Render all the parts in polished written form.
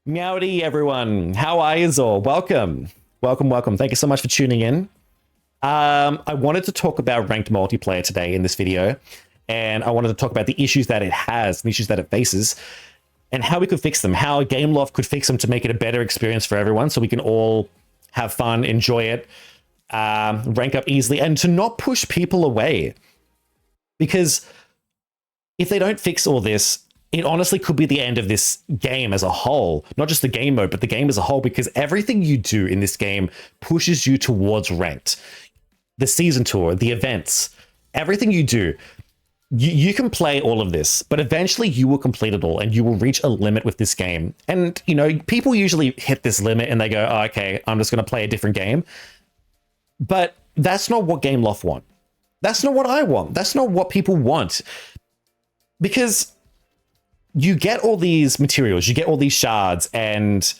Meowdy, everyone. How are you all? Welcome. Welcome, welcome. Thank you so much for tuning in. I wanted to talk about ranked multiplayer today in this video, and I wanted to talk about the issues that it has, the issues that it faces, and how we could fix them, how Gameloft could fix them to make it a better experience for everyone so we can all have fun, enjoy it, rank up easily, and to not push people away. Because if they don't fix all this, it honestly could be the end of this game as a whole. Not just the game mode, but the game as a whole, because everything you do in this game pushes you towards ranked. The season tour, the events, everything you do, you can play all of this, but eventually you will complete it all and you will reach a limit with this game. And, you know, people usually hit this limit and they go, oh, okay, I'm just going to play a different game. But that's not what Gameloft want. That's not what I want. That's not what people want. Because you get all these materials, you get all these shards, and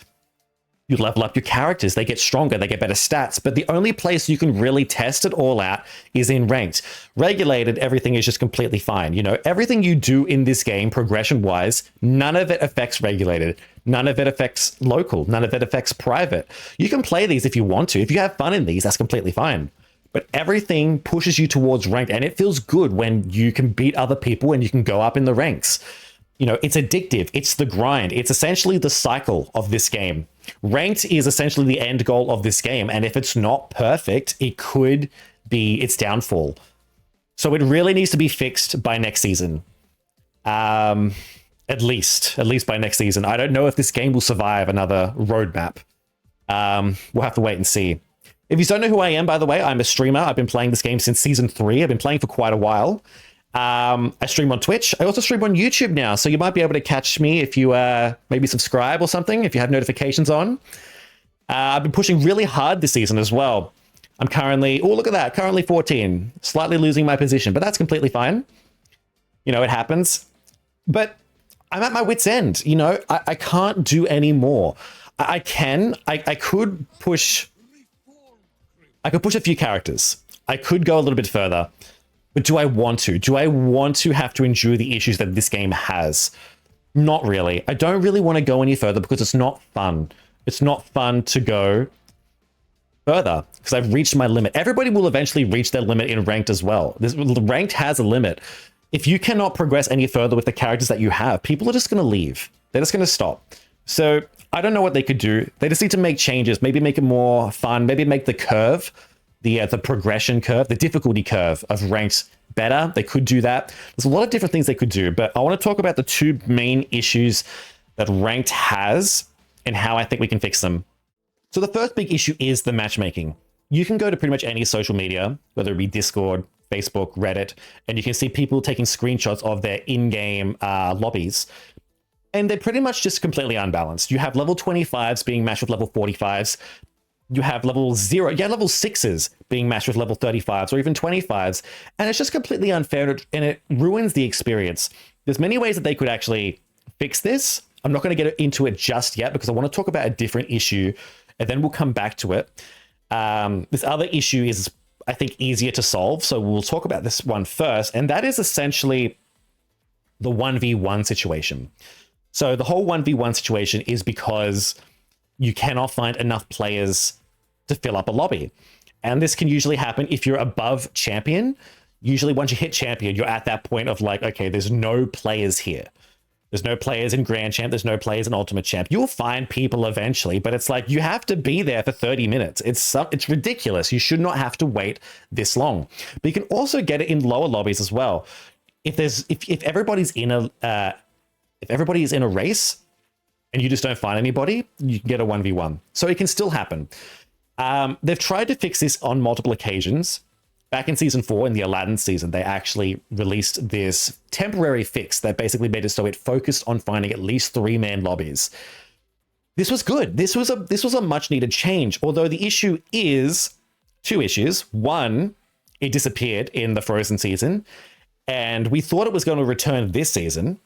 you level up your characters. They get stronger, they get better stats, but the only place you can really test it all out is in ranked. Regulated, everything is just completely fine. You know, everything you do in this game, progression-wise, none of it affects regulated. None of it affects local. None of it affects private. You can play these if you want to. If you have fun in these, that's completely fine. But everything pushes you towards ranked, and it feels good when you can beat other people and you can go up in the ranks. You know, it's addictive. It's the grind. It's essentially the cycle of this game. Ranked is essentially the end goal of this game. And if it's not perfect, it could be its downfall. So it really needs to be fixed by next season. At least by next season. I don't know if this game will survive another roadmap. We'll have to wait and see. If you don't know who I am, by the way, I'm a streamer. I've been playing this game since season 3. I've been playing for quite a while. I stream on Twitch. I also stream on YouTube now, so you might be able to catch me if you maybe subscribe or something, if you have notifications on. I've been pushing really hard this season as well. I'm currently, oh, look at that, currently 14, slightly losing my position, but that's completely fine. You know, it happens. But I'm at my wit's end, you know, I can't do any more. I could push a few characters. I could go a little bit further. But do I want to? Do I want to have to endure the issues that this game has? Not really. I don't really want to go any further because it's not fun. It's not fun to go further because I've reached my limit. Everybody will eventually reach their limit in ranked as well. Ranked has a limit. If you cannot progress any further with the characters that you have, people are just going to leave. They're just going to stop. So I don't know what they could do. They just need to make changes. Maybe make it more fun. Maybe make the curve, the progression curve, the difficulty curve of ranked better. They could do that. There's a lot of different things they could do, but I want to talk about the two main issues that ranked has and how I think we can fix them. So the first big issue is the matchmaking. You can go to pretty much any social media, whether it be Discord, Facebook, Reddit, and you can see people taking screenshots of their in-game lobbies. And they're pretty much just completely unbalanced. You have level 25s being matched with level 45s. You have level 6s being matched with level 35s or even 25s. And it's just completely unfair and it ruins the experience. There's many ways that they could actually fix this. I'm not going to get into it just yet because I want to talk about a different issue and then we'll come back to it. This other issue is, I think, easier to solve. So we'll talk about this one first. And that is essentially the 1v1 situation. So the whole 1v1 situation is because you cannot find enough players to fill up a lobby. And this can usually happen if you're above champion. Usually once you hit champion, you're at that point of like, okay, there's no players here. There's no players in Grand Champ. There's no players in Ultimate Champ. You'll find people eventually, but it's like you have to be there for 30 minutes. It's ridiculous. You should not have to wait this long. But you can also get it in lower lobbies as well. If everybody's in a race, and you just don't find anybody, you can get a 1v1. So it can still happen. They've tried to fix this on multiple occasions. Back in season 4, in the Aladdin season, they actually released this temporary fix that basically made it so it focused on finding at least 3-man lobbies. This was good. This was a much needed change. Although the issue is 2 issues. One, it disappeared in the Frozen season, and we thought it was going to return this season.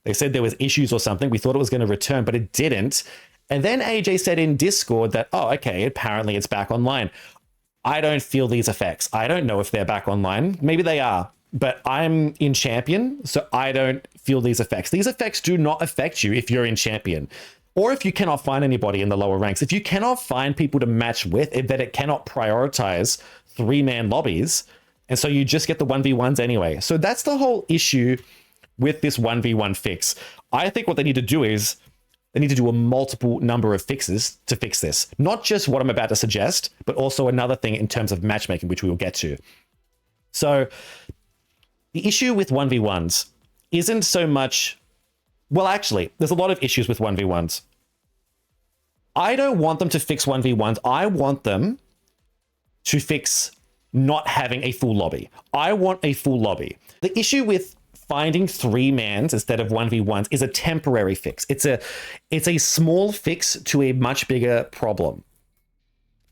They said there was issues or something. We thought it was going to return, but it didn't. And then AJ said in Discord that, oh, okay, apparently it's back online. I don't feel these effects. I don't know if they're back online. Maybe they are, but I'm in Champion, so I don't feel these effects. These effects do not affect you if you're in Champion. Or if you cannot find anybody in the lower ranks, if you cannot find people to match with, then it cannot prioritize 3-man lobbies. And so you just get the 1v1s anyway. So that's the whole issue with this 1v1 fix. I think what they need to do is they need to do a multiple number of fixes to fix this. Not just what I'm about to suggest, but also another thing in terms of matchmaking, which we will get to. So the issue with 1v1s isn't so much... Well, actually, there's a lot of issues with 1v1s. I don't want them to fix 1v1s. I want them to fix not having a full lobby. I want a full lobby. The issue with finding 3-mans instead of 1v1s is a temporary fix. It's a small fix to a much bigger problem.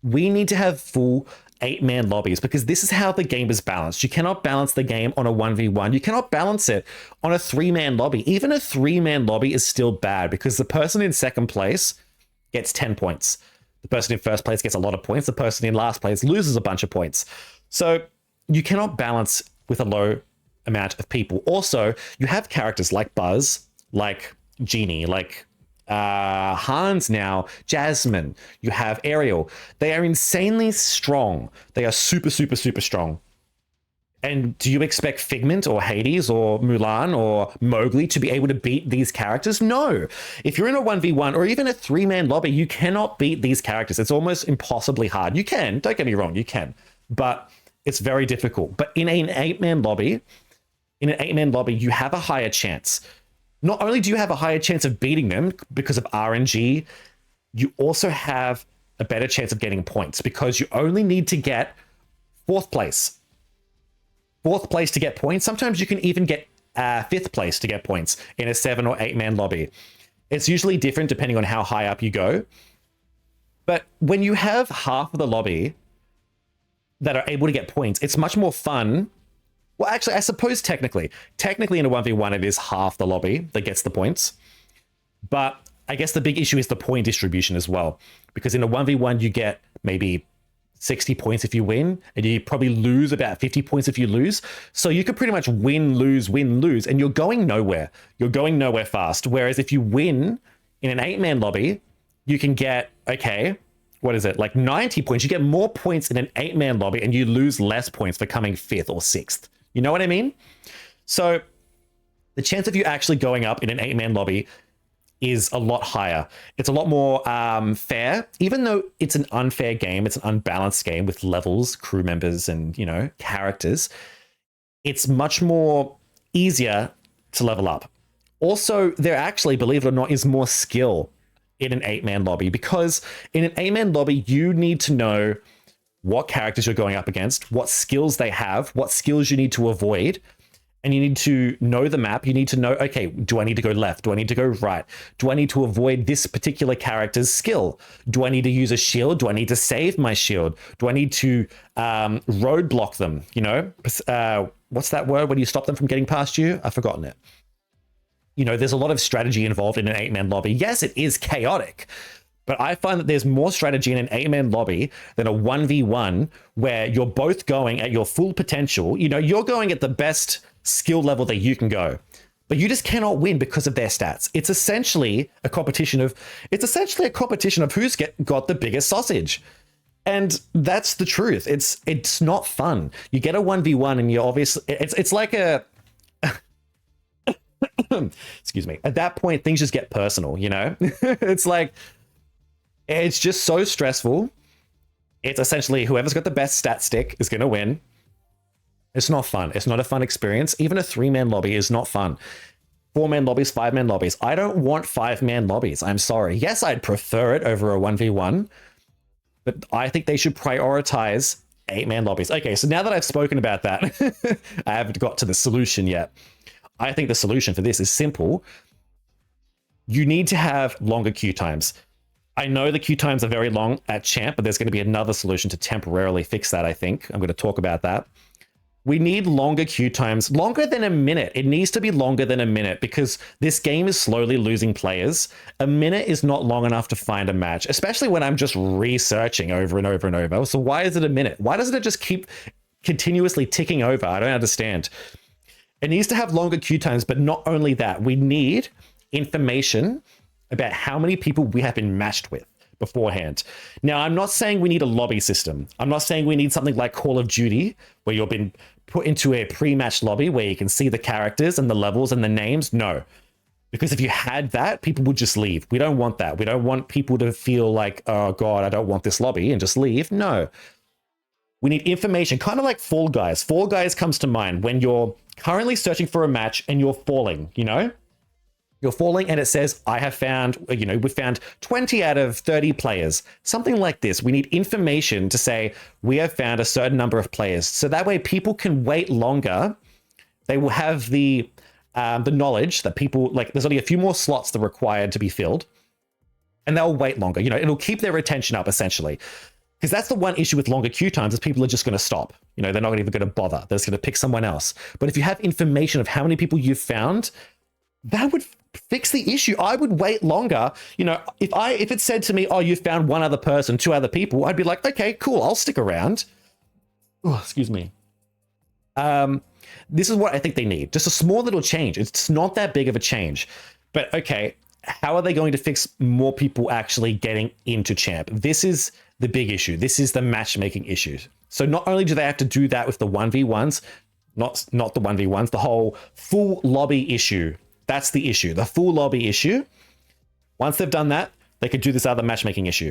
We need to have full 8-man lobbies because this is how the game is balanced. You cannot balance the game on a 1v1. You cannot balance it on a 3-man lobby. Even a 3-man lobby is still bad because the person in second place gets 10 points. The person in first place gets a lot of points. The person in last place loses a bunch of points. So you cannot balance with a low amount of people. Also, you have characters like Buzz, like Genie, like Hans now, Jasmine, you have Ariel. They are insanely strong. They are super, super, super strong. And do you expect Figment or Hades or Mulan or Mowgli to be able to beat these characters? No. If you're in a 1v1 or even a 3-man lobby, you cannot beat these characters. It's almost impossibly hard. You can, don't get me wrong, you can, but it's very difficult. But in an 8-man lobby, you have a higher chance. Not only do you have a higher chance of beating them because of RNG, you also have a better chance of getting points because you only need to get 4th place. 4th place to get points. Sometimes you can even get 5th place to get points in a 7 or 8-man lobby. It's usually different depending on how high up you go. But when you have half of the lobby that are able to get points, it's much more fun. Well, actually, I suppose technically in a 1v1, it is half the lobby that gets the points. But I guess the big issue is the point distribution as well. Because in a 1v1, you get maybe 60 points if you win, and you probably lose about 50 points if you lose. So you could pretty much win, lose, and you're going nowhere. You're going nowhere fast. Whereas if you win in an 8-man lobby, you can get, okay, what is it, like 90 points. You get more points in an 8-man lobby, and you lose less points for coming 5th or 6th. You know what I mean? So the chance of you actually going up in an 8-man lobby is a lot higher. It's a lot more fair, even though it's an unfair game. It's an unbalanced game with levels, crew members, and, you know, characters. It's much more easier to level up. Also, there actually, believe it or not, is more skill in an 8-man lobby, because in an 8-man lobby, you need to know what characters you're going up against, what skills they have, what skills you need to avoid. And you need to know the map. You need to know, okay, do I need to go left? Do I need to go right? Do I need to avoid this particular character's skill? Do I need to use a shield? Do I need to save my shield? Do I need to roadblock them? You know, what's that word when you stop them from getting past you? I've forgotten it. You know, there's a lot of strategy involved in an 8-man lobby. Yes, it is chaotic, but I find that there's more strategy in an 8-man lobby than a 1v1 where you're both going at your full potential. You know, you're going at the best skill level that you can go, but you just cannot win because of their stats. It's essentially a competition of who's got the biggest sausage. And that's the truth. It's not fun. You get a 1v1 and you obviously, it's like a, excuse me. At that point, things just get personal, you know? It's like, it's just so stressful. It's essentially whoever's got the best stat stick is going to win. It's not fun. It's not a fun experience. Even a 3-man lobby is not fun. 4-man lobbies, 5-man lobbies. I don't want 5-man lobbies. I'm sorry. Yes, I'd prefer it over a 1v1, but I think they should prioritize 8-man lobbies. Okay, so now that I've spoken about that, I haven't got to the solution yet. I think the solution for this is simple. You need to have longer queue times. I know the queue times are very long at Champ, but there's going to be another solution to temporarily fix that, I think. I'm going to talk about that. We need longer queue times, longer than a minute. It needs to be longer than a minute because this game is slowly losing players. A minute is not long enough to find a match, especially when I'm just researching over and over and over. So why is it a minute? Why doesn't it just keep continuously ticking over? I don't understand. It needs to have longer queue times, but not only that, we need information about how many people we have been matched with beforehand. Now, I'm not saying we need a lobby system. I'm not saying we need something like Call of Duty, where you've been put into a pre-match lobby where you can see the characters and the levels and the names. No. Because if you had that, people would just leave. We don't want that. We don't want people to feel like, oh God, I don't want this lobby, and just leave. No. We need information, kind of like Fall Guys. Fall Guys comes to mind when you're currently searching for a match and you're falling, you know? You're falling and it says, I have found, you know, we found 20 out of 30 players. Something like this. We need information to say, we have found a certain number of players. So that way people can wait longer. They will have the knowledge that people, like, there's only a few more slots that are required to be filled. And they'll wait longer. You know, it'll keep their attention up, essentially. Because that's the one issue with longer queue times is people are just going to stop. You know, they're not even going to bother. They're just going to pick someone else. But if you have information of how many people you've found, that would fix the issue. I would wait longer. You know, if it said to me, oh, you found one other person, 2 other people, I'd be like, okay, cool, I'll stick around. Oh, excuse me. This is what I think they need. Just a small little change. It's not that big of a change. But okay, how are they going to fix more people actually getting into champ? This is the big issue. This is the matchmaking issue. So not only do they have to do that with the 1v1s, not the 1v1s, the whole full lobby issue. That's the issue, the full lobby issue. Once they've done that, they could do this other matchmaking issue.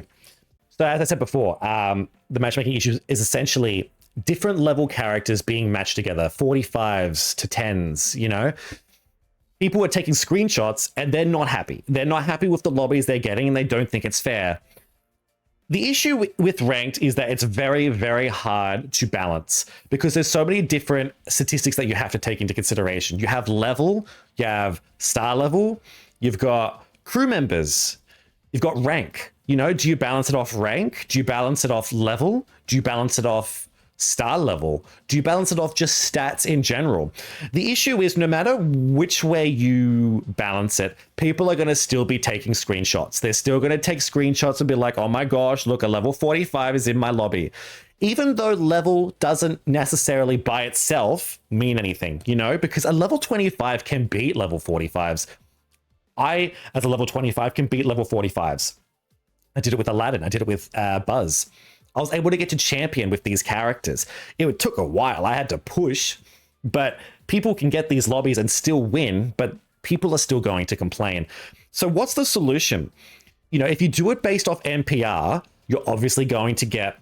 So as I said before, the matchmaking issue is essentially different level characters being matched together, 45s to 10s, you know? People are taking screenshots and they're not happy. They're not happy with the lobbies they're getting and they don't think it's fair. The issue with ranked is that it's very, very hard to balance because there's so many different statistics that you have to take into consideration. You have level, you have star level, you've got crew members, you've got rank. You know, do you balance it off rank? Do you balance it off level? Do you balance it off star level? Do you balance it off just stats in general? The issue is no matter which way you balance it, people are going to still be taking screenshots. They're still going to take screenshots and be like, oh my gosh, look, a level 45 is in my lobby. Even though level doesn't necessarily by itself mean anything, you know, because a level 25 can beat level 45s. I, as a level 25, can beat level 45s. I did it with Aladdin. I did it with Buzz. I was able to get to champion with these characters. It took a while. I had to push, but people can get these lobbies and still win, but people are still going to complain. So what's the solution? You know, if you do it based off NPR, you're obviously going to get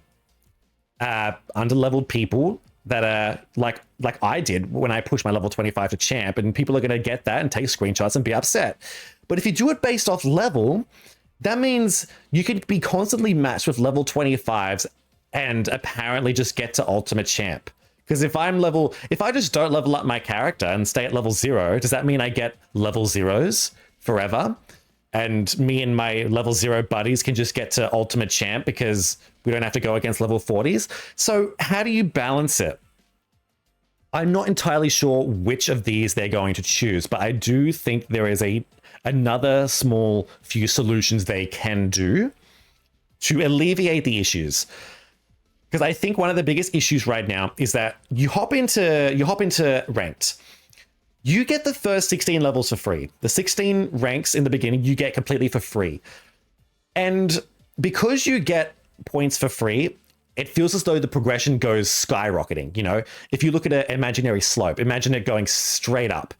underleveled people that are like I did when I pushed my level 25 to champ, and people are going to get that and take screenshots and be upset. But if you do it based off level, that means you could be constantly matched with level 25s and apparently just get to ultimate champ. Because if I just don't level up my character and stay at level 0, does that mean I get level 0s forever? And me and my level 0 buddies can just get to ultimate champ because we don't have to go against level 40s? So how do you balance it? I'm not entirely sure which of these they're going to choose, but I do think there is another small few solutions they can do to alleviate the issues. Because I think one of the biggest issues right now is that you hop into ranked. You get the first 16 levels for free. The 16 ranks in the beginning, you get completely for free. And because you get points for free, it feels as though the progression goes skyrocketing. You know, if you look at an imaginary slope, imagine it going straight up.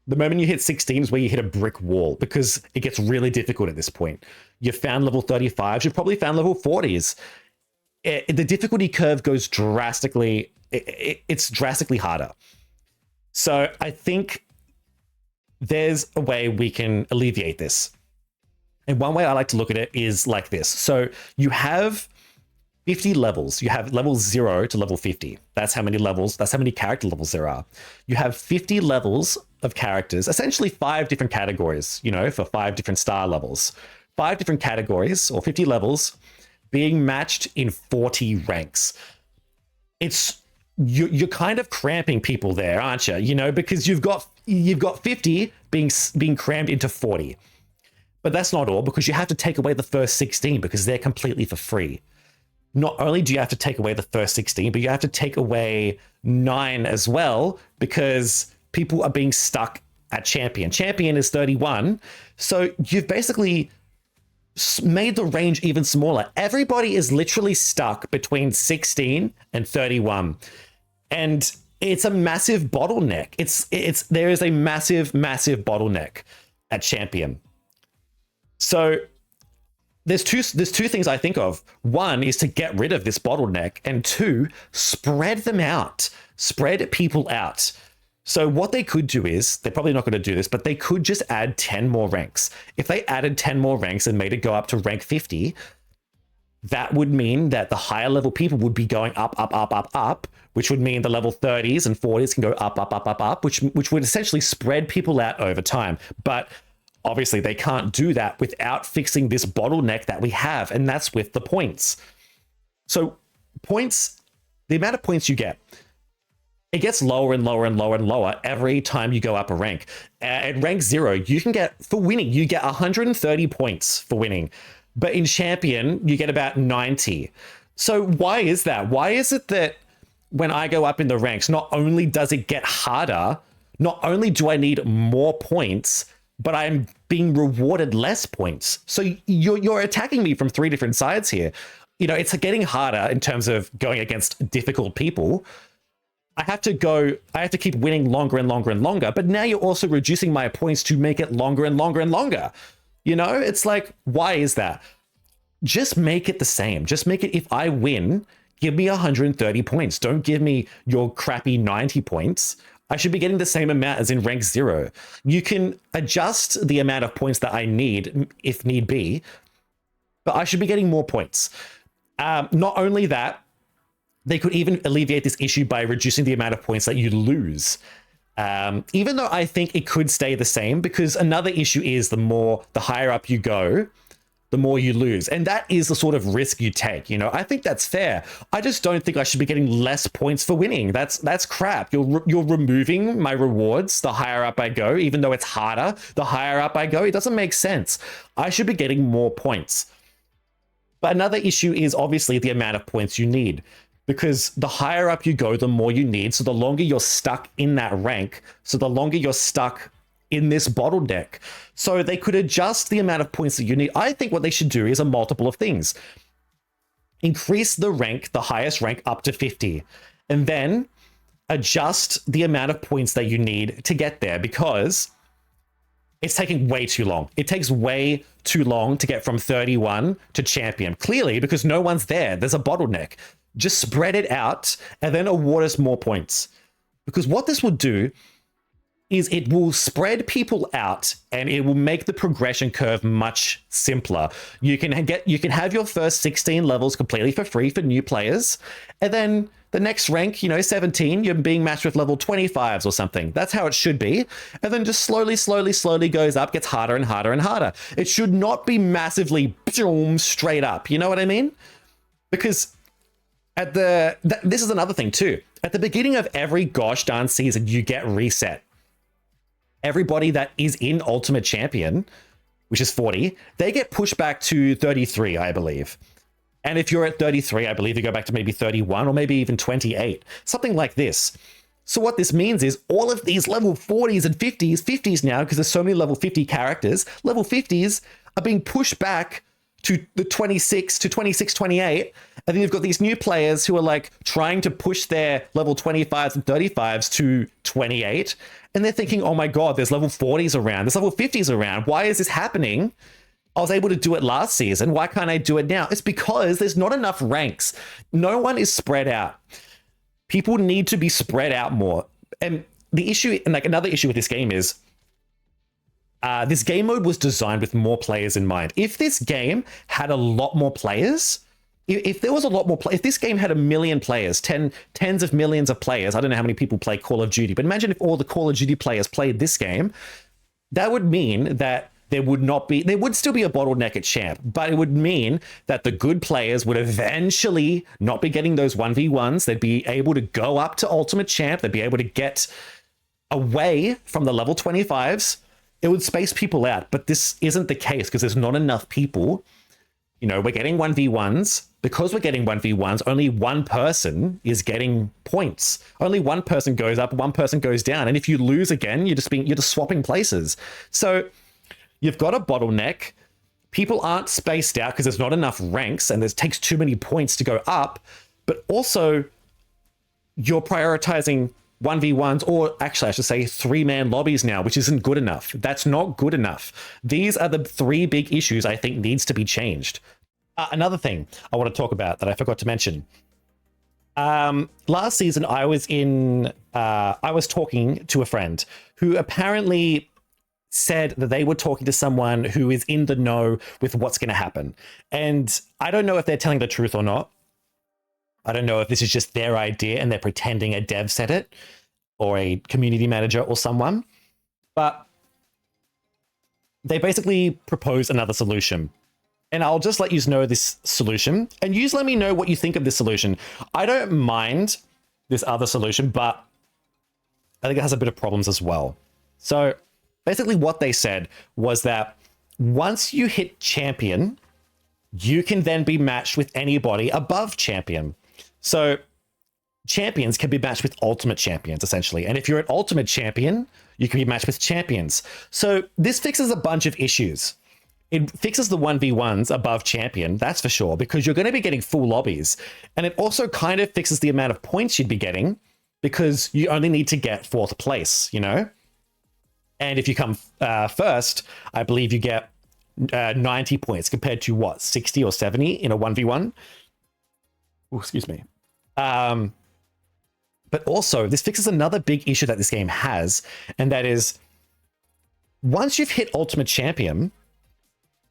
The moment you hit 16 is where you hit a brick wall because it gets really difficult at this point. You've found level 35s, you've probably found level 40s. The difficulty curve goes drastically, it's drastically harder. So I think there's a way we can alleviate this. And one way I like to look at it is like this. So you have 50 levels. You have level 0 to level 50. That's how many levels, that's how many character levels there are. You have 50 levels of characters, essentially 5 different categories, you know, for 5 different star levels. 5 different categories or 50 levels being matched in 40 ranks. You're kind of cramping people there, aren't you? You know, because you've got 50 being crammed into 40. But that's not all, because you have to take away the first 16 because they're completely for free. Not only do you have to take away the first 16, but you have to take away 9 as well because people are being stuck at champion. Champion is 31. So you've basically made the range even smaller. Everybody is literally stuck between 16 and 31. And it's a massive bottleneck. There is a massive bottleneck at champion. So there's two things I think of. One is to get rid of this bottleneck, and two, spread them out, spread people out. So what they could do is, they're probably not going to do this, but they could just add 10 more ranks. If they added 10 more ranks and made it go up to rank 50, that would mean that the higher level people would be going up, which would mean the level 30s and 40s can go up, which would essentially spread people out over time. But obviously they can't do that without fixing this bottleneck that we have, and that's with the points. So points, the amount of points you get, it gets lower and lower and lower and lower every time you go up a rank. At rank 0, you can get, for winning, you get 130 points for winning. But in champion, you get about 90. So why is that? Why is it that when I go up in the ranks, not only does it get harder, not only do I need more points, but I'm being rewarded less points? So you're attacking me from 3 different sides here. You know, it's getting harder in terms of going against difficult people. I have to keep winning longer and longer and longer, but now you're also reducing my points to make it longer and longer and longer. You know, it's like, why is that? Just make it the same. Just make it, if I win, give me 130 points. Don't give me your crappy 90 points. I should be getting the same amount as in rank 0. You can adjust the amount of points that I need if need be, but I should be getting more points. Not only that, they could even alleviate this issue by reducing the amount of points that you lose. Even though I think it could stay the same, because another issue is the higher up you go, the more you lose. And that is the sort of risk you take. You know, I think that's fair. I just don't think I should be getting less points for winning. That's crap. You're removing my rewards the higher up I go, even though it's harder. The higher up I go, it doesn't make sense. I should be getting more points. But another issue is obviously the amount of points you need, because the higher up you go, the more you need. So the longer you're stuck in that rank, so the longer you're stuck in this bottleneck. So they could adjust the amount of points that you need. I think what they should do is a multiple of things. Increase the rank, the highest rank, up to 50, and then adjust the amount of points that you need to get there, because it's taking way too long. It takes way too long to get from 31 to champion. Clearly, because no one's there. There's a bottleneck. Just spread it out and then award us more points. Because what this will do is it will spread people out and it will make the progression curve much simpler. You can have your first 16 levels completely for free for new players, and then the next rank, 17, you're being matched with level 25s or something. That's how it should be. And then just slowly goes up, gets harder and harder and harder. It should not be massively straight up. You know what I mean? Because this is another thing too. At the beginning of every gosh darn season, you get reset. Everybody that is in Ultimate Champion, which is 40, they get pushed back to 33, I believe. And if you're at 33, I believe you go back to maybe 31 or maybe even 28, something like this. So what this means is all of these level 40s and 50s now, because there's so many level 50 characters, level 50s are being pushed back to the 26, 28. And then you've got these new players who are like trying to push their level 25s and 35s to 28. And they're thinking, oh my God, there's level 40s around, there's level 50s around. Why is this happening? I was able to do it last season. Why can't I do it now? It's because there's not enough ranks. No one is spread out. People need to be spread out more. And the issue, and like another issue with this game is, this game mode was designed with more players in mind. If this game had a lot more players, if there was a lot more if this game had 1 million players, tens of millions of players, I don't know how many people play Call of Duty, but imagine if all the Call of Duty players played this game, that would mean that there would still be a bottleneck at champ, but it would mean that the good players would eventually not be getting those 1v1s. They'd be able to go up to Ultimate Champ. They'd be able to get away from the level 25s. It would space people out, but this isn't the case because there's not enough people we're getting 1v1s. Because we're getting 1v1s, only one person is getting points. Only one person goes up, one person goes down. And if you lose again, you're just swapping places. So you've got a bottleneck. People aren't spaced out because there's not enough ranks and it takes too many points to go up. But also, you're prioritizing 1v1s, or actually I should say 3-man lobbies now, which isn't good enough. That's not good enough. These are the 3 big issues I think needs to be changed. Another thing I want to talk about that I forgot to mention. Last season, I was talking to a friend who apparently said that they were talking to someone who is in the know with what's going to happen. And I don't know if they're telling the truth or not. I don't know if this is just their idea and they're pretending a dev said it, or a community manager or someone. But they basically proposed another solution. And I'll just let you know this solution, and you let me know what you think of this solution. I don't mind this other solution, but I think it has a bit of problems as well. So basically what they said was that once you hit champion, you can then be matched with anybody above champion. So champions can be matched with ultimate champions, essentially. And if you're an ultimate champion, you can be matched with champions. So this fixes a bunch of issues. It fixes the 1v1s above champion, that's for sure, because you're going to be getting full lobbies. And it also kind of fixes the amount of points you'd be getting, because you only need to get 4th place, And if you come first, I believe you get 90 points compared to what, 60 or 70 in a 1v1? Oh, excuse me. But also, this fixes another big issue that this game has, and that is, once you've hit Ultimate Champion,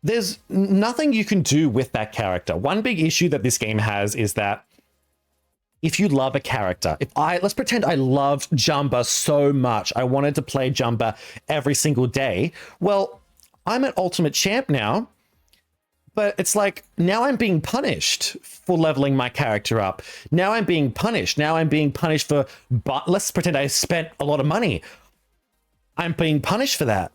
there's nothing you can do with that character. One big issue that this game has is that if you love a character, let's pretend I loved Jumba so much, I wanted to play Jumba every single day. Well, I'm an Ultimate Champ now, but it's like, now I'm being punished for leveling my character up. Now I'm being punished. Now I'm being punished for, but let's pretend I spent a lot of money. I'm being punished for that.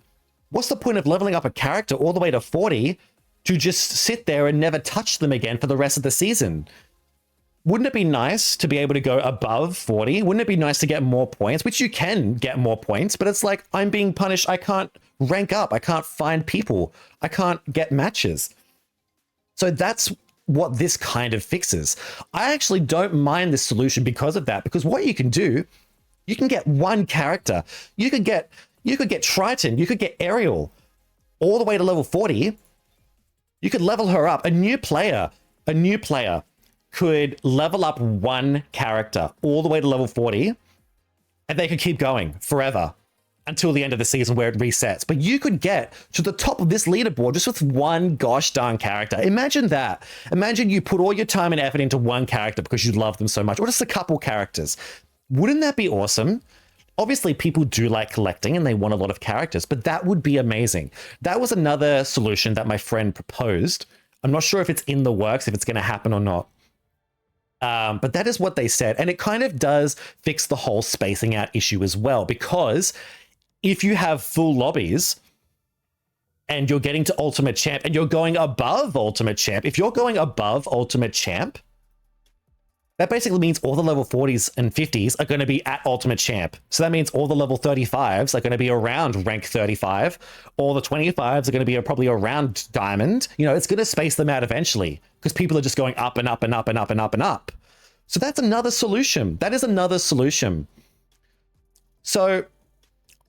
What's the point of leveling up a character all the way to 40 to just sit there and never touch them again for the rest of the season? Wouldn't it be nice to be able to go above 40? Wouldn't it be nice to get more points? Which you can get more points, but it's like, I'm being punished. I can't rank up. I can't find people. I can't get matches. So that's what this kind of fixes. I actually don't mind this solution because of that, because what you can do, you can get one character. You could get Triton, you could get Ariel all the way to level 40. You could level her up. A new player could level up one character all the way to level 40, and they could keep going forever until the end of the season where it resets. But you could get to the top of this leaderboard just with one gosh darn character. Imagine that. Imagine you put all your time and effort into one character because you love them so much, or just a couple characters. Wouldn't that be awesome? Obviously, people do like collecting and they want a lot of characters, but that would be amazing. That was another solution that my friend proposed. I'm not sure if it's in the works, if it's going to happen or not. But that is what they said. And it kind of does fix the whole spacing out issue as well, because if you have full lobbies and you're getting to Ultimate Champ and you're going above Ultimate Champ, if you're going above Ultimate Champ, that basically means all the level 40s and 50s are going to be at Ultimate Champ. So that means all the level 35s are going to be around rank 35. All the 25s are going to be probably around Diamond. It's going to space them out eventually because people are just going up and up and up and up and up and up. So that's another solution. That is another solution. So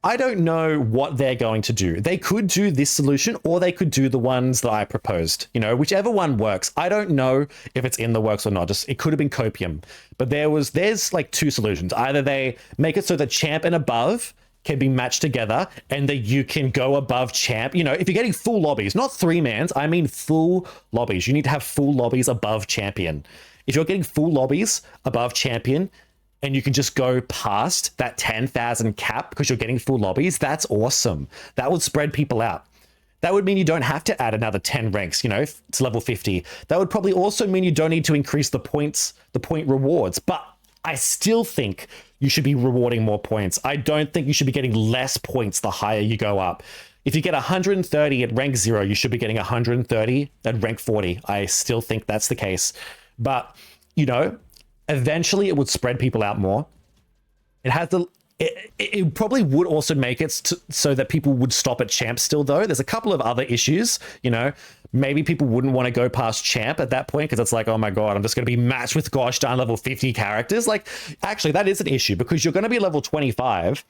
I don't know what they're going to do. They could do this solution, or they could do the ones that I proposed. Whichever one works. I don't know if it's in the works or not. It could have been copium. But there's like two solutions. Either they make it so that champ and above can be matched together and that you can go above champ. If you're getting full lobbies, not 3-mans, I mean full lobbies. You need to have full lobbies above champion. If you're getting full lobbies above champion, and you can just go past that 10,000 cap because you're getting full lobbies, that's awesome. That would spread people out. That would mean you don't have to add another 10 ranks, to level 50. That would probably also mean you don't need to increase the point rewards. But I still think you should be rewarding more points. I don't think you should be getting less points the higher you go up. If you get 130 at rank 0, you should be getting 130 at rank 40. I still think that's the case. But, you know, eventually it would spread people out more. It has the... It probably would also make it so that people would stop at champ still, though. There's a couple of other issues, you know. Maybe people wouldn't want to go past champ at that point because it's like, oh my god, I'm just going to be matched with gosh darn level 50 characters. Like, actually, that is an issue because you're going to be level 25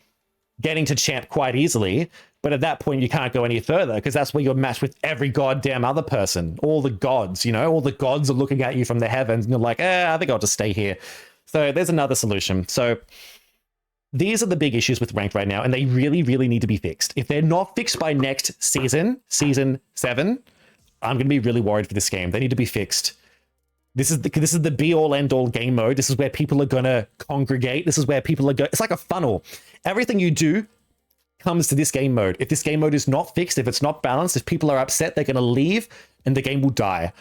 getting to champ quite easily. But at that point, you can't go any further because that's where you're matched with every goddamn other person. All the gods, you know, all the gods are looking at you from the heavens and you're like, I think I'll just stay here. So there's another solution. So these are the big issues with ranked right now, and they really, really need to be fixed. If they're not fixed by next season, season 7, I'm going to be really worried for this game. They need to be fixed. This is the be-all, end-all game mode. This is where people are going to congregate. This is where people are going... It's like a funnel. Everything you do comes to this game mode. If this game mode is not fixed, if it's not balanced, if people are upset, they're going to leave, and the game will die.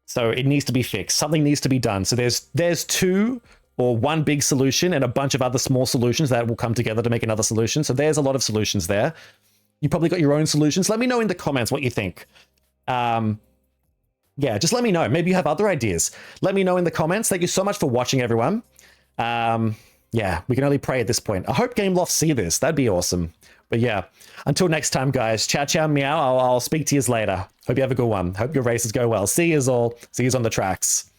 So it needs to be fixed. Something needs to be done. So there's 2... or one big solution and a bunch of other small solutions that will come together to make another solution. So there's a lot of solutions there. You probably got your own solutions. Let me know in the comments what you think. Yeah, just let me know. Maybe you have other ideas. Let me know in the comments. Thank you so much for watching, everyone. Yeah, we can only pray at this point. I hope Gameloft see this. That'd be awesome. But yeah, until next time, guys. Ciao, ciao, meow. I'll speak to you later. Hope you have a good one. Hope your races go well. See yous all. See yous on the tracks.